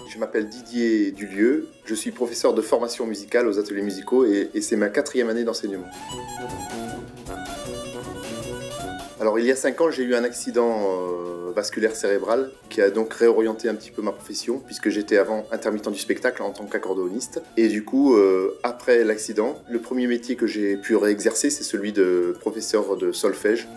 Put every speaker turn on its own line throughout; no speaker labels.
Je m'appelle Didier Dulieu, je suis professeur de formation musicale aux ateliers musicaux et c'est ma 4e année d'enseignement. Alors il y a 5 ans, j'ai eu un accident vasculaire cérébral qui a donc réorienté un petit peu ma profession puisque j'étais avant intermittent du spectacle en tant qu'accordéoniste. Et du coup, après l'accident, le premier métier que j'ai pu réexercer, c'est celui de professeur de solfège.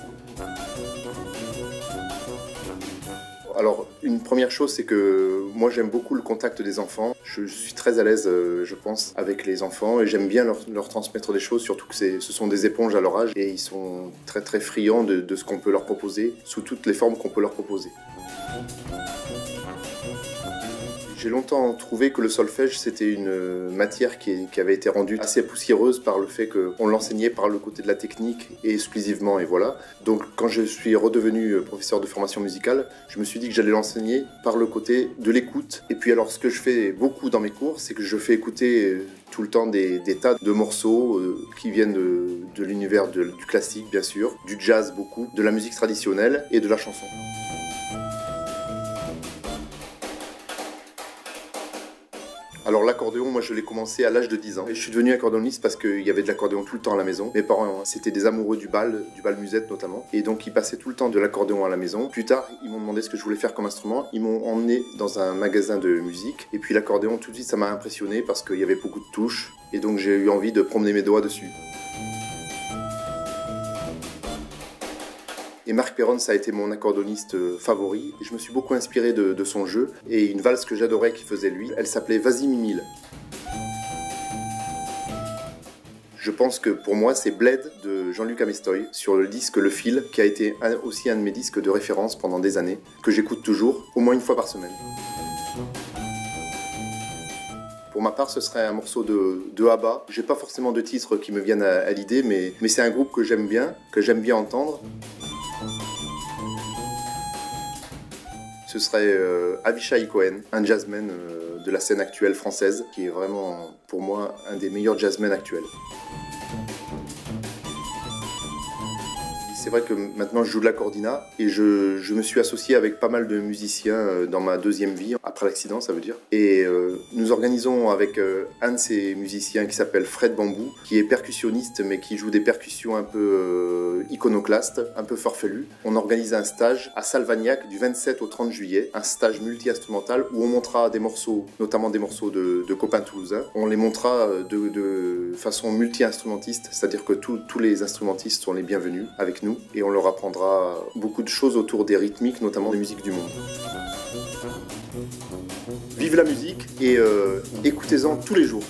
Alors, une première chose, c'est que moi j'aime beaucoup le contact des enfants. Je suis très à l'aise, je pense, avec les enfants et j'aime bien leur transmettre des choses, surtout que ce sont des éponges à leur âge et ils sont très très friands de ce qu'on peut leur proposer, sous toutes les formes qu'on peut leur proposer. J'ai longtemps trouvé que le solfège, c'était une matière qui avait été rendue assez poussiéreuse par le fait qu'on l'enseignait par le côté de la technique et exclusivement, et voilà. Donc quand je suis redevenu professeur de formation musicale, je me suis dit que j'allais l'enseigner par le côté de l'écoute. Et puis alors ce que je fais beaucoup dans mes cours, c'est que je fais écouter tout le temps des tas de morceaux qui viennent de l'univers du classique, bien sûr, du jazz beaucoup, de la musique traditionnelle et de la chanson. Alors l'accordéon, moi je l'ai commencé à l'âge de 10 ans. Et je suis devenu accordéoniste parce qu'il y avait de l'accordéon tout le temps à la maison. Mes parents, c'était des amoureux du bal musette notamment. Et donc ils passaient tout le temps de l'accordéon à la maison. Plus tard, ils m'ont demandé ce que je voulais faire comme instrument. Ils m'ont emmené dans un magasin de musique. Et puis l'accordéon, tout de suite, ça m'a impressionné parce qu'il y avait beaucoup de touches. Et donc j'ai eu envie de promener mes doigts dessus. Et Marc Perron, ça a été mon accordéoniste favori. Je me suis beaucoup inspiré de son jeu. Et une valse que j'adorais qu'il faisait lui, elle s'appelait Vas-y Mimile. Je pense que pour moi, c'est Bled de Jean-Luc Amestoy sur le disque Le Fil, qui a été aussi un de mes disques de référence pendant des années, que j'écoute toujours, au moins une fois par semaine. Pour ma part, ce serait un morceau de ABBA. J'ai pas forcément de titres qui me viennent à l'idée, mais c'est un groupe que j'aime bien entendre. Ce serait Avishai Cohen, un jazzman de la scène actuelle française, qui est vraiment, pour moi, un des meilleurs jazzmen actuels. C'est vrai que maintenant je joue de l'accordina et je me suis associé avec pas mal de musiciens dans ma 2e vie, après l'accident ça veut dire. Et nous organisons avec un de ces musiciens qui s'appelle Fred Bambou, qui est percussionniste mais qui joue des percussions un peu iconoclastes, un peu farfelues. On organise un stage à Salvagnac du 27 au 30 juillet, un stage multi-instrumental où on montrera des morceaux, notamment des morceaux de copains toulousains. On les montrera de façon multi-instrumentiste, c'est-à-dire que tous les instrumentistes sont les bienvenus avec nous. Et on leur apprendra beaucoup de choses autour des rythmiques, notamment des musiques du monde. Vive la musique et écoutez-en tous les jours.